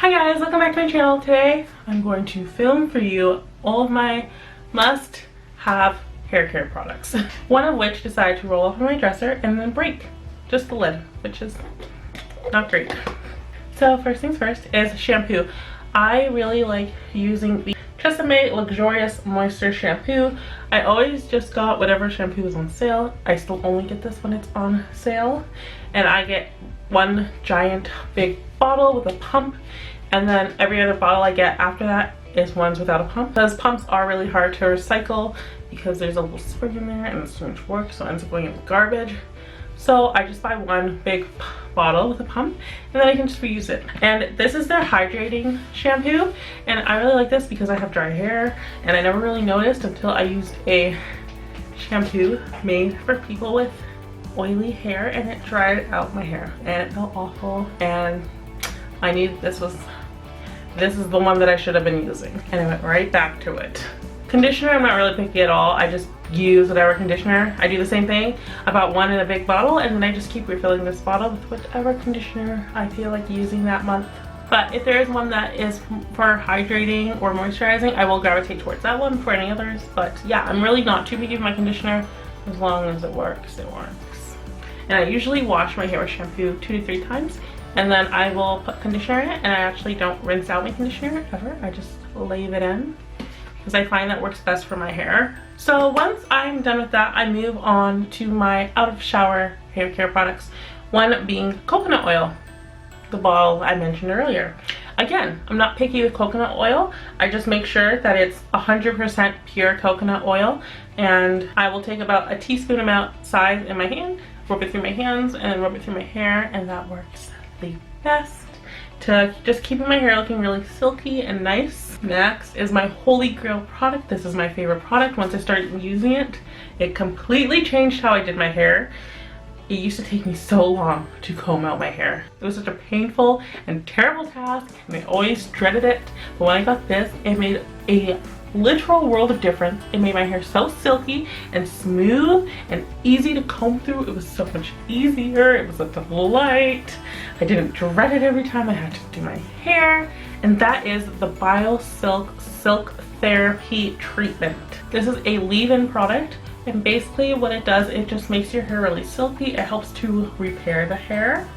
Hi guys, welcome back to my channel. Today I'm going to film for you all of my must-have hair care products. One of which decided to roll off of my dresser and then break just the lid, which is not great. So first things first is shampoo. I really like using the Tresemme Luxurious Moisture Shampoo. I always just got whatever shampoo is on sale. I still only get this when it's on sale. And I get one giant big bottle with a pump, and then every other bottle I get after that is ones without a pump, because pumps are really hard to recycle because there's a little spring in there and it's too much work, so it ends up going in the garbage. So I just buy one big bottle with a pump and then I can just reuse it. And this is their hydrating shampoo, and I really like this because I have dry hair and I never really noticed until I used a shampoo made for people with oily hair, and it dried out my hair and it felt awful, and I needed this is the one that I should have been using, and I went right back to it. Conditioner, I'm not really picky at all. I just use whatever conditioner. I do the same thing. I bought one in a big bottle and then I just keep refilling this bottle with whatever conditioner I feel like using that month. But if there is one that is for hydrating or moisturizing, I will gravitate towards that one for any others. But yeah, I'm really not too picky with my conditioner. As long as it works, it works. And I usually wash my hair with shampoo 2 to 3 times. And then I will put conditioner in it, and I actually don't rinse out my conditioner ever. I just leave it in because I find that works best for my hair. So once I'm done with that, I move on to my out of shower hair care products. One being coconut oil, the bottle I mentioned earlier. Again, I'm not picky with coconut oil. I just make sure that it's 100% pure coconut oil, and I will take about a teaspoon amount size in my hand, rub it through my hands and rub it through my hair, and that works the best to just keeping my hair looking really silky and nice. Next is my holy grail product. This is my favorite product. Once I started using it, it completely changed how I did my hair. It used to take me so long to comb out my hair. It was such a painful and terrible task, and I always dreaded it. But when I got this, it made a literal world of difference. It made my hair so silky and smooth and easy to comb through. It was so much easier. It was a delight. I didn't dread it every time I had to do my hair. And that is the Biosilk Silk Therapy Treatment. This is a leave-in product, and basically what it does, it just makes your hair really silky. It helps to repair the hair,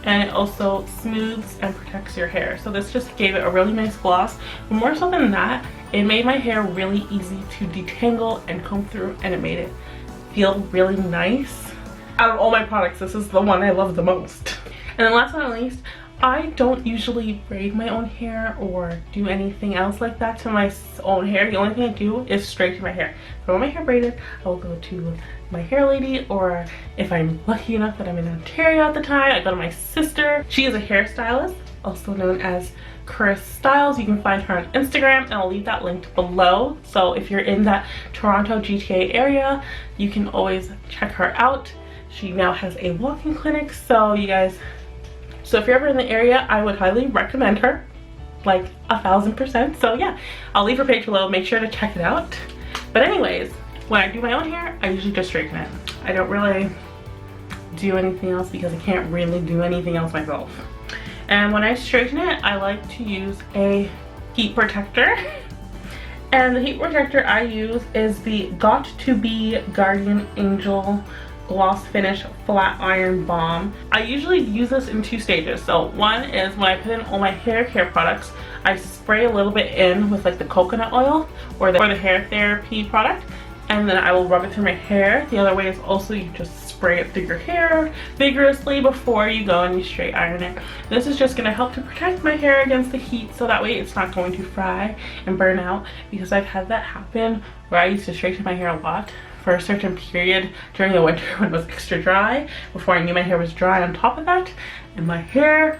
and it also smooths and protects your hair. So this just gave it a really nice gloss. But more so than that, it made my hair really easy to detangle and comb through, and it made it feel really nice. Out of all my products, this is the one I love the most. And then last but not least, I don't usually braid my own hair or do anything else like that to my own hair. The only thing I do is straighten my hair. If I want my hair braided, I will go to my hair lady, or if I'm lucky enough that I'm in Ontario at the time, I go to my sister. She is a hairstylist, also known as Chris Styles. You can find her on Instagram, and I'll leave that linked below. So if you're in that Toronto GTA area, you can always check her out. She now has a walk-in clinic, so you guys, so if you're ever in the area, I would highly recommend her, like 1000%. So yeah, I'll leave her page below. Make sure to check it out. But anyways, when I do my own hair, I usually just straighten it. I don't really do anything else because I can't really do anything else myself. And when I straighten it, I like to use a heat protector. And the heat protector I use is the Got2b Guardian Angel Gloss Finish Flat Iron Balm. I usually use this in 2 stages. So one is when I put in all my hair care products, I spray a little bit in with like the coconut oil or the hair therapy product, and then I will rub it through my hair. The other way is also you just spray it through your hair vigorously before you go and you straight iron it. This is just going to help to protect my hair against the heat, so that way it's not going to fry and burn out, because I've had that happen where I used to straighten my hair a lot for a certain period during the winter when it was extra dry, before I knew my hair was dry on top of that, and my hair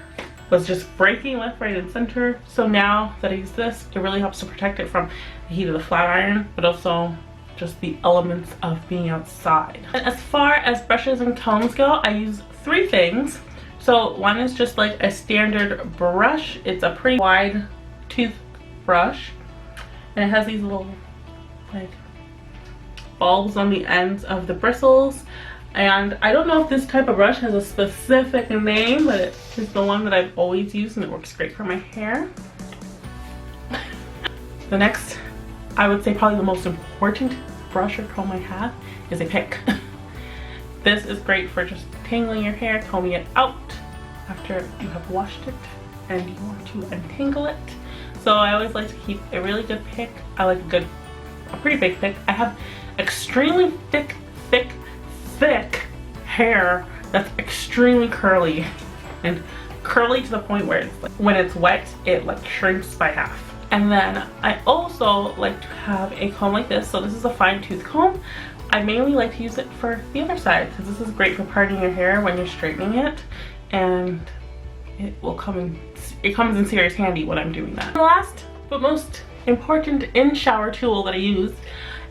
was just breaking left, right, and center. So now that I use this, it really helps to protect it from the heat of the flat iron, but also just the elements of being outside. And as far as brushes and combs go, I use 3 things. So one is just like a standard brush. It's a pretty wide tooth brush, and it has these little like bulbs on the ends of the bristles. And I don't know if this type of brush has a specific name, but it is the one that I've always used and it works great for my hair. The next, I would say probably the most important brush or comb I have is a pick. This is great for just tangling your hair, combing it out after you have washed it and you want to untangle it. So I always like to keep a really good pick. I like a pretty big pick. I have extremely thick hair that's extremely curly, and curly to the point where it's like, when it's wet, it like shrinks by half. And then I also like to have a comb like this. So this is a fine tooth comb. I mainly like to use it for the other side because this is great for parting your hair when you're straightening it, and it comes in serious handy when I'm doing that. The last but most important in-shower tool that I use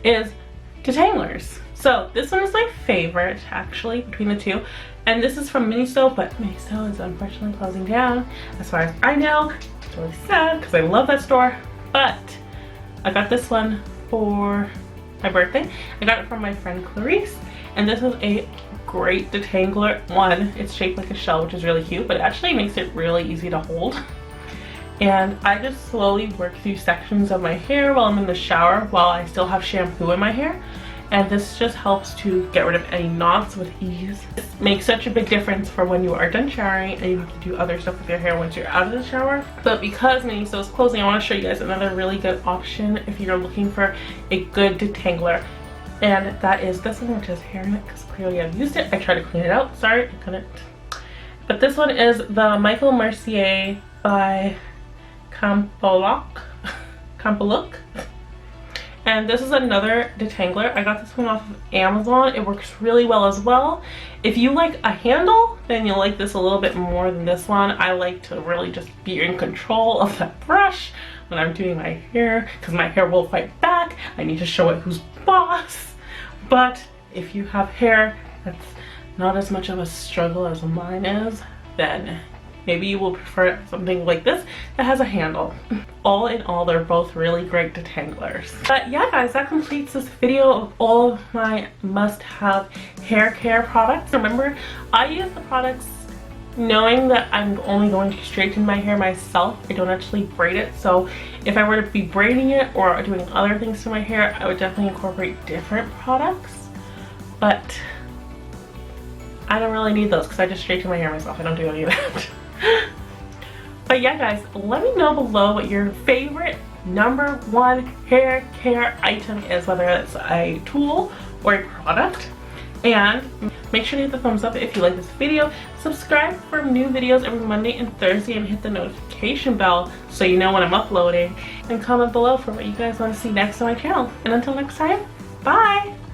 is detanglers. So this one is my favorite actually between the two, and this is from Miniso, but Miniso is unfortunately closing down as far as I know. It's really sad because I love that store, but I got this one for my birthday. I got it from my friend Clarice, and this is a great detangler. One, it's shaped like a shell, which is really cute, but it actually makes it really easy to hold. And I just slowly work through sections of my hair while I'm in the shower while I still have shampoo in my hair. And this just helps to get rid of any knots with ease. It makes such a big difference for when you are done showering and you have to do other stuff with your hair once you're out of the shower. But because Miniso is closing, I want to show you guys another really good option if you're looking for a good detangler. And that is this one, which is hair net, because clearly I've used it. I tried to clean it out. Sorry, I couldn't. But this one is the Michael Mercier by Campolook. And this is another detangler. I got this one off of Amazon. It works really well as well. If you like a handle, then you'll like this a little bit more than this one. I like to really just be in control of that brush when I'm doing my hair, because my hair will fight back. I need to show it who's boss. But if you have hair that's not as much of a struggle as mine is, then maybe you will prefer something like this that has a handle. All in all, they're both really great detanglers. But yeah guys, that completes this video of all of my must-have hair care products. Remember, I use the products knowing that I'm only going to straighten my hair myself. I don't actually braid it, so if I were to be braiding it or doing other things to my hair, I would definitely incorporate different products. But I don't really need those because I just straighten my hair myself. I don't do any of that. But yeah guys, let me know below what your favorite #1 hair care item is, whether it's a tool or a product. And make sure to hit the thumbs up if you like this video. Subscribe for new videos every Monday and Thursday, and hit the notification bell so you know when I'm uploading. And comment below for what you guys want to see next on my channel. And until next time, bye!